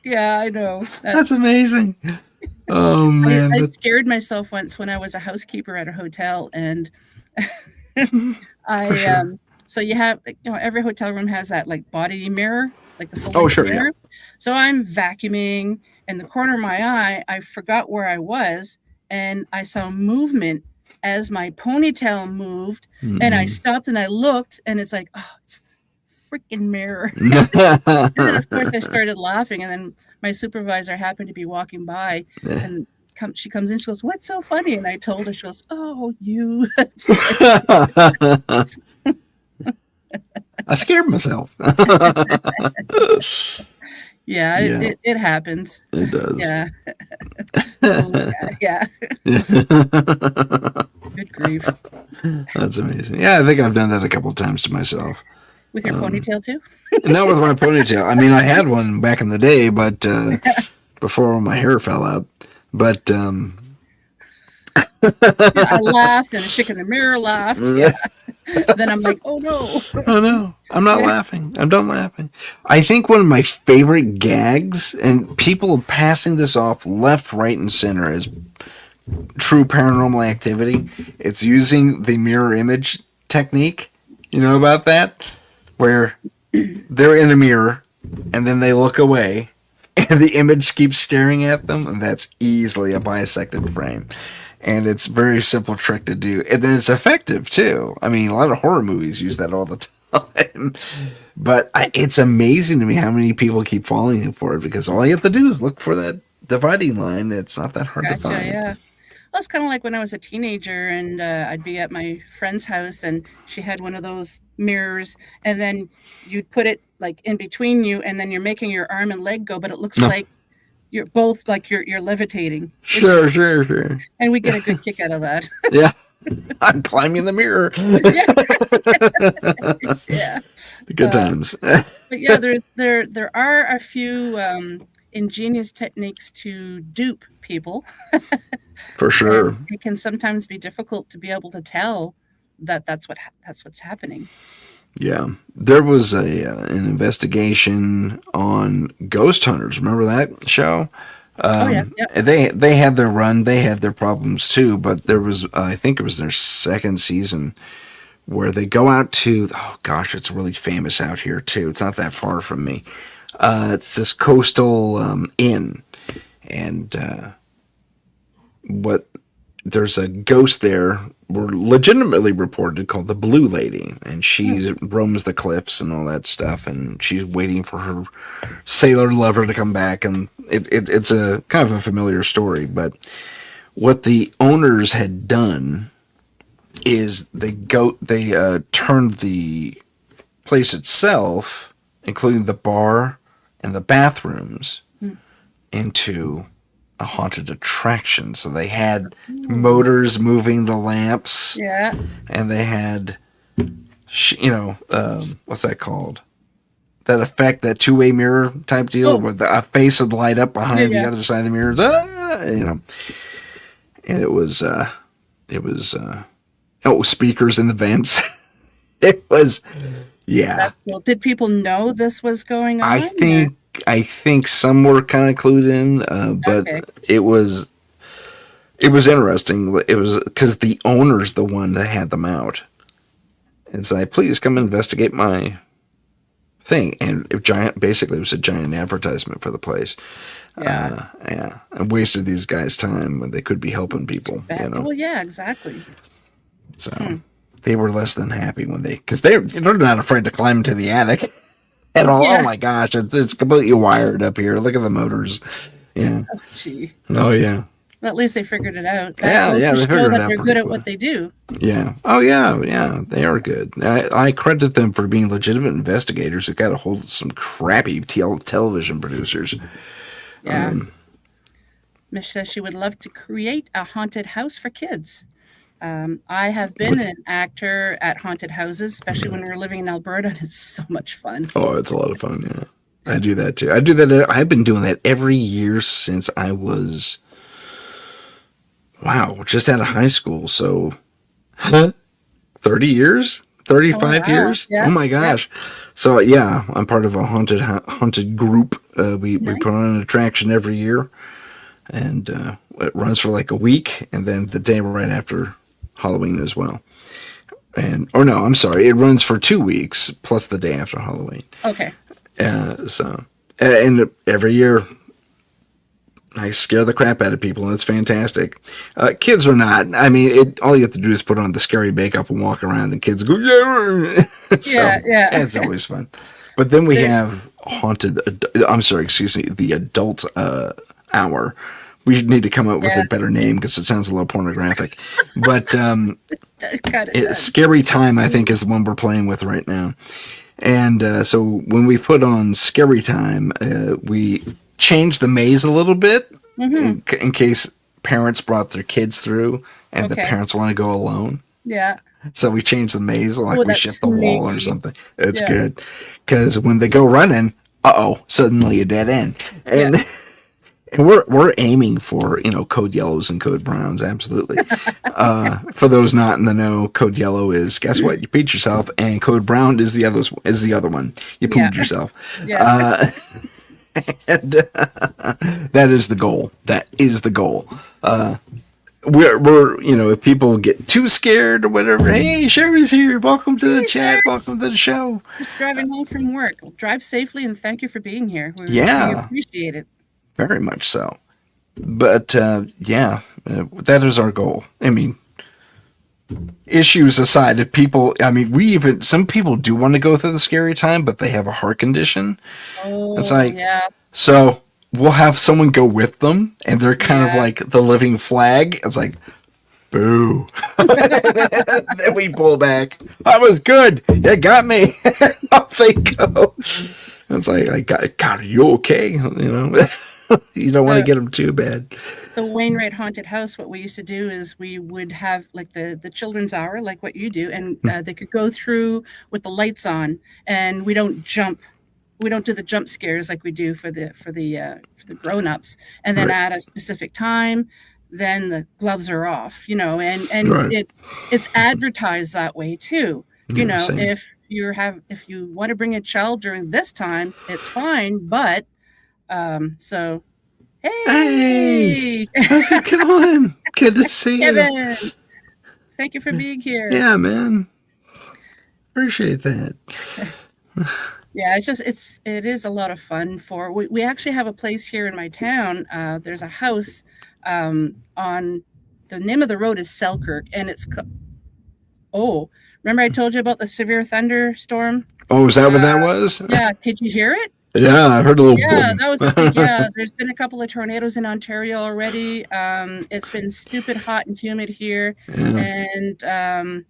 Yeah, I know. That's amazing. Oh, man. I scared myself once when I was a housekeeper at a hotel, and so you have, every hotel room has that like body mirror, like the full mirror. Yeah. So I'm vacuuming, in the corner of my eye, I forgot where I was, and I saw movement as my ponytail moved, and I stopped and I looked, and it's like, oh, it's the freaking mirror. And then of course I started laughing, and then my supervisor happened to be walking by, and she comes in, she goes, "What's so funny?" And I told her, she goes, "Oh, you." I scared myself. Yeah, it happens. It does. Yeah. Oh, yeah. Good grief. That's amazing. Yeah, I think I've done that a couple of times to myself. With your ponytail too? Not with my ponytail. I mean, I had one back in the day, but before my hair fell out. But I laughed, and a chick in the mirror laughed. Yeah. Then I'm like, oh no. Oh no. I'm not laughing. I'm done laughing. I think one of my favorite gags, and people are passing this off left, right, and center as true paranormal activity, it's using the mirror image technique. You know about that? Where they're in a mirror and then they look away and the image keeps staring at them, and that's easily a bisected frame. And it's a very simple trick to do. And then it's effective, too. I mean, a lot of horror movies use that all the time. But it's amazing to me how many people keep falling for it, because all you have to do is look for that dividing line. It's not that hard to find. Yeah. Well, it's kind of like when I was a teenager, and I'd be at my friend's house, and she had one of those mirrors, and then you'd put it like in between you, and then you're making your arm and leg go, but it looks like you're both like you're levitating. Sure. And we get a good kick out of that. Yeah. I'm climbing the mirror. Yeah. Good times. But yeah, there are a few ingenious techniques to dupe people. For sure. And it can sometimes be difficult to be able to tell that's what's happening. Yeah, there was an investigation on ghost hunters. Remember that show? Yep. They had their run. They had their problems too. But there was, I think it was their second season, where they go out to, oh gosh, it's really famous out here too. It's not that far from me. It's this coastal inn, and there's a ghost there, were legitimately reported, called the Blue Lady, and she roams the cliffs and all that stuff, and she's waiting for her sailor lover to come back, and it's a kind of a familiar story. But what the owners had done is they turned the place itself, including the bar and the bathrooms, into a haunted attraction. So they had motors moving the lamps. Yeah. And they had, what's that called? That effect, that two-way mirror type deal, where a face would light up behind the other side of the mirror. And it was speakers in the vents. It was, yeah. That's cool. Did people know this was going on? I think some were kind of clued in, but it was interesting. It was because the owner's the one that had them out, and said, "Please come investigate my thing, and basically it was a giant advertisement for the place. Yeah. Yeah, and wasted these guys' time when they could be helping people. Well, yeah, exactly. So they were less than happy when because they're not afraid to climb into the attic at all. Yeah. Oh my gosh, it's completely wired up here. Look at the motors. Yeah. Oh, gee. Oh yeah. Well, at least they figured it out. Yeah, they figured it out. They're good at what they do. Yeah. Oh yeah. They are good. I credit them for being legitimate investigators who got a hold of some crappy television producers. Yeah. Mish says she would love to create a haunted house for kids. I have been an actor at haunted houses, especially when we were living in Alberta, and it's so much fun. Oh, it's a lot of fun, yeah. I do that too. I've been doing that every year since I was, just out of high school. So, 30 years? 35 years? Yeah. Oh my gosh. Yeah. So, yeah, I'm part of a haunted group. We put on an attraction every year, and it runs for like a week, and then the day right after Halloween as well. And I'm sorry, it runs for 2 weeks plus the day after Halloween. Okay. And every year I scare the crap out of people, and it's fantastic. Kids are not. I mean, all you have to do is put on the scary makeup and walk around, and kids go, yeah. Yeah. It's always fun. But then we have the adult hour. We need to come up with a better name because it sounds a little pornographic. But Scary Time, I think, is the one we're playing with right now. And so when we put on Scary Time, we changed the maze a little bit in case parents brought their kids through and the parents want to go alone. Yeah. So we changed the maze, like we shift the wall or something. It's good. Because when they go running, suddenly a dead end. And and we're aiming for, code yellows and code browns, absolutely. For those not in the know, code yellow is, guess what? You peed yourself, and code brown is the other one. You pooed yourself. Yeah. And that is the goal. That is the goal. We're if people get too scared or whatever, hey, Sherry's here. Welcome to the chat. Welcome to the show. Just driving home from work. Well, drive safely, and thank you for being here. We appreciate it. Very much so. But that is our goal. I mean, issues aside, some people do want to go through the Scary Time, but they have a heart condition. Oh, it's like, so we'll have someone go with them, and they're kind of like the living flag. It's like, boo. Then we pull back. That was good. You got me. Off they go. It's like, God, are you okay? You don't want to get them too bad. The Wainwright Haunted House, what we used to do is we would have like the children's hour, like what you do, and they could go through with the lights on, and we don't jump. We don't do the jump scares like we do for the grown-ups. And then at a specific time, then the gloves are off, and it's advertised that way too. Same. If you want to bring a child during this time, it's fine, but so hey, how's it going? Good to see Kevin, you. Thank you for being here. Yeah, man. Appreciate that. Yeah, it is a lot of fun. We actually have a place here in my town. There's a house on the name of the road is Selkirk, and it's remember I told you about the severe thunderstorm? Oh, is that what that was? Yeah, did you hear it? Yeah, I heard a little boom. That was there's been a couple of tornadoes in Ontario already. It's been stupid hot and humid here, and that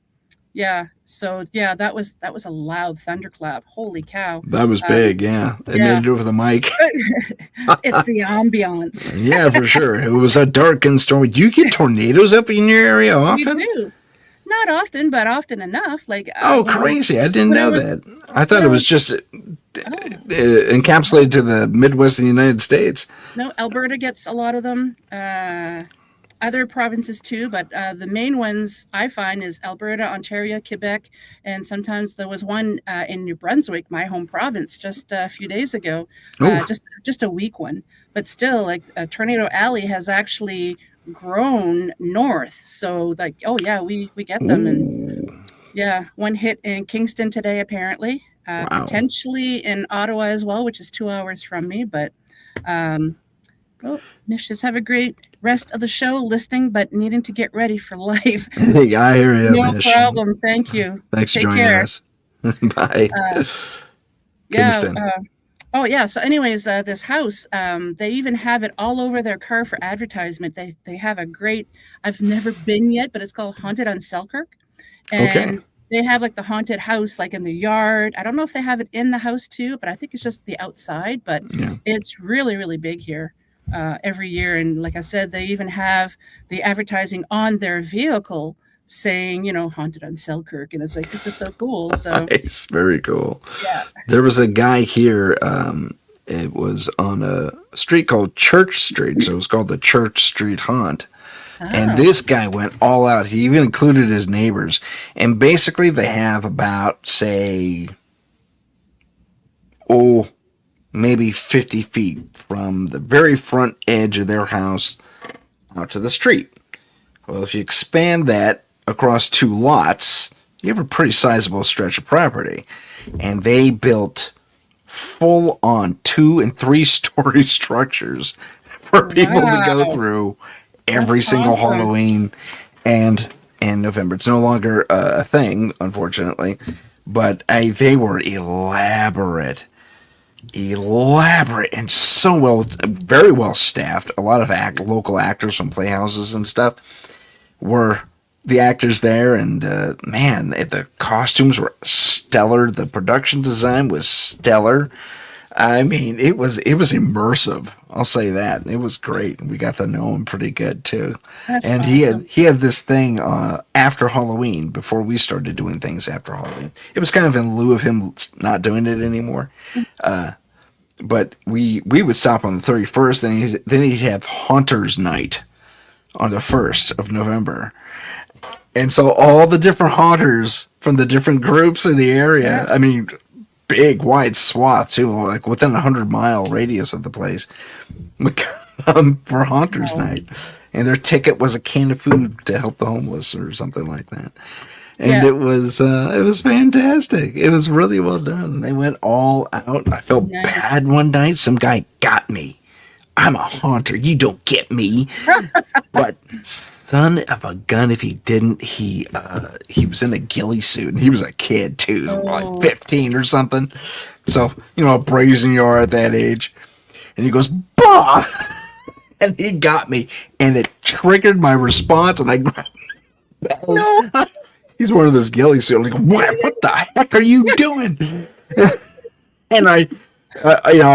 was a loud thunderclap. Holy cow. That was big, yeah. It made it over the mic. It's the ambiance. Yeah, for sure. It was a dark and stormy. Do you get tornadoes up in your area often? We do. Not often, but often enough. Like crazy. I didn't know that. I thought it was just encapsulated to the Midwest of the United States. No, Alberta gets a lot of them. Other provinces too, but the main ones I find is Alberta, Ontario, Quebec, and sometimes there was one in New Brunswick, my home province, just a few days ago. Just a weak one, but still, like Tornado Alley has actually grown north. So, like, we get them, and Yeah, one hit in Kingston today, apparently. Wow. Potentially in Ottawa as well, which is 2 hours from me. But, well, Mish, have a great rest of the show listening, but needing to get ready for life. Hey, I hear you, No Mish. problem. Thank you. Thanks for Take joining care. us. Bye. Yeah. Kingston. Oh yeah. So, anyways, this house, they even have it all over their car for advertisement. They have a great. I've never been yet, but it's called Haunted on Selkirk, Okay. and they have like the haunted house like in the yard. I don't know if they have it in the house too, but I think it's just the outside. But Yeah. it's really really big here every year, and like I said, they even have the advertising on their vehicle saying, haunted on Selkirk, and it's like this is so cool. So Nice. Very cool. yeah. There was a guy here. It was on a street called Church Street, so it was called the Church Street Haunt. And Oh, this guy went all out. He even included his neighbors. And basically, they have about, say, maybe 50 feet from the very front edge of their house out to the street. Well, if you expand that across 2 lots, you have a pretty sizable stretch of property. And they built full on 2 and 3 story structures for people to go wow. through every That's single awesome. Halloween and November. It's no longer a thing, unfortunately, but they were elaborate and so very well staffed. A lot of local actors from playhouses and stuff were the actors there, and man, the costumes were stellar. The production design was stellar. I mean, it was immersive. I'll say that. It was great. We got to know him pretty good too. That's And awesome. he had this thing after Halloween, before we started doing things after Halloween. It was kind of in lieu of him not doing it anymore. But we would stop on the 31st, then he'd have Haunters Night on the 1st of November. And so all the different haunters from the different groups in the area, Yeah. I mean, big, wide swath too, like within a 100-mile radius of the place, would come for Haunters Wow. Night. And their ticket was a can of food to help the homeless or something like that. And Yeah. it was fantastic. It was really well done. They went all out. I felt Nice. bad one night. Some guy got me. I'm a haunter. You don't get me. But son of a gun, if he didn't, he was in a ghillie suit, and he was a kid too, Oh. like 15 or something. So a brazen you are at that age. And he goes, bah! And he got me, and it triggered my response, and I grabbed bells. No. He's one of those ghillie suits. Like, what the heck are you doing? And I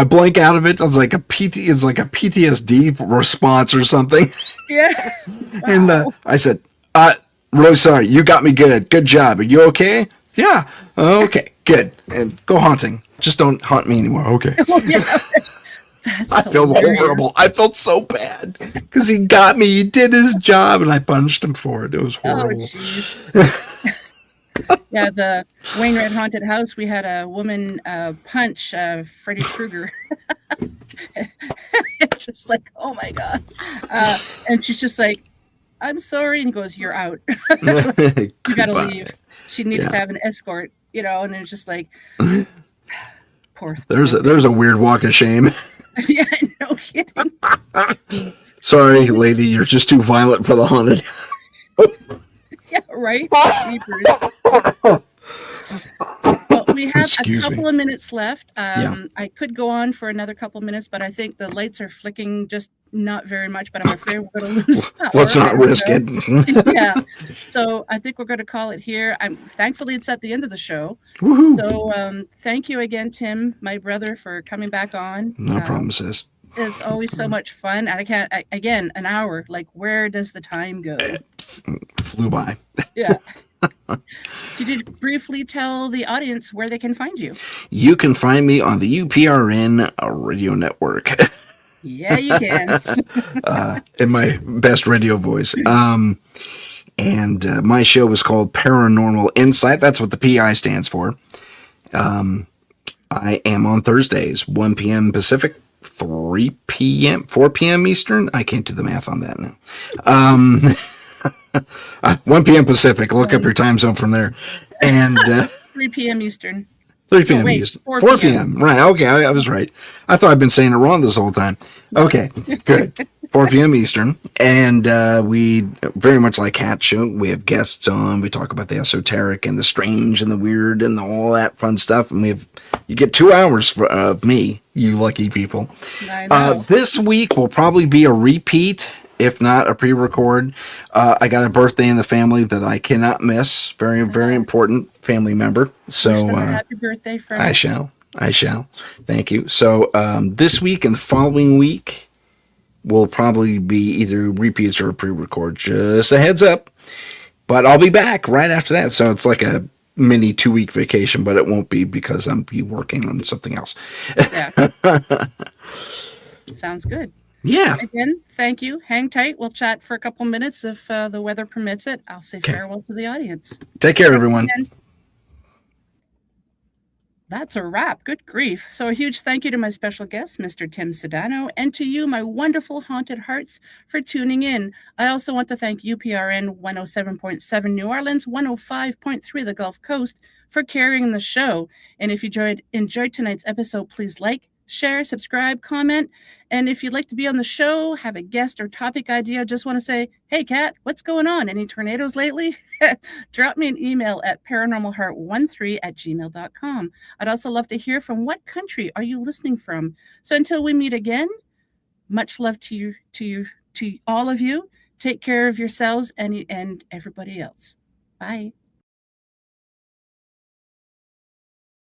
blank out of it. It was like a PTSD response or something. Yeah. And I said, really sorry. You got me good. Good job. Are you okay? Yeah. Okay. Good. And go haunting. Just don't haunt me anymore. Okay. Yeah. That's I felt hilarious. horrible. I felt so bad because he got me. He did his job, and I punished him for it. It was Oh, horrible. jeez. Yeah, the Wainwright Haunted House, we had a woman punch Freddy Krueger. Just like, oh my God. And she's just like, I'm sorry. And he goes, you're out. You got to leave. She needed to have an escort, and it's just like, poor thing. There's a weird walk of shame. Yeah, no kidding. Sorry, lady, you're just too violent for the haunted. Yeah, right? Jeepers. Well, we have Excuse a couple me. of minutes left. Yeah. I could go on for another couple of minutes, but I think the lights are flicking just not very much, but I'm afraid we're going to lose power. Let's not risk it. Yeah. So I think we're going to call it here. Thankfully it's at the end of the show. Woohoo. So thank you again, Tim, my brother, for coming back on. No problem, sis. It's always so much fun. And again, an hour, like where does the time go? Flew by. Yeah. Could you briefly tell the audience where they can find you? You can find me on the UPRN radio network. Yeah, you can. In my best radio voice. And my show is called Paranormal Insight. That's what the PI stands for. I am on Thursdays, 1 p.m. Pacific, 3 p.m., 4 p.m. Eastern. I can't do the math on that now. 1 p.m. Pacific. Look up your time zone from there. And 3 p.m. Eastern. 3 p.m. Oh, wait, Eastern. 4 4 p.m. p.m. Right. Okay. I was right. I thought I'd been saying it wrong this whole time. Okay. Good. 4 p.m. Eastern. And we very much like Hat Show. We have guests on. We talk about the esoteric and the strange and the weird and all that fun stuff. And you get 2 hours of me, you lucky people. I know. This week will probably be a repeat, if not a pre-record. I got a birthday in the family that I cannot miss. Very, very important family member. So happy birthday, friend. I shall. Thank you. So this week and the following week will probably be either repeats or a pre-record. Just a heads up. But I'll be back right after that. So it's like a mini 2-week vacation, but it won't be because I'm be working on something else. Yeah. Sounds good. Yeah. Again, thank you. Hang tight. We'll chat for a couple minutes if the weather permits it. I'll say farewell to the audience. Take care, everyone. That's a wrap. Good grief. So a huge thank you to my special guest, Mr. Tim Sudano, and to you, my wonderful haunted hearts, for tuning in. I also want to thank UPRN 107.7 New Orleans, 105.3 the Gulf Coast for carrying the show. And if you enjoyed tonight's episode, please like, share, subscribe, comment. And if you'd like to be on the show, have a guest or topic idea, just want to say, hey, Kat, what's going on? Any tornadoes lately? Drop me an email at paranormalheart13@gmail.com. I'd also love to hear from what country are you listening from. So until we meet again, much love to all of you. Take care of yourselves and everybody else. Bye.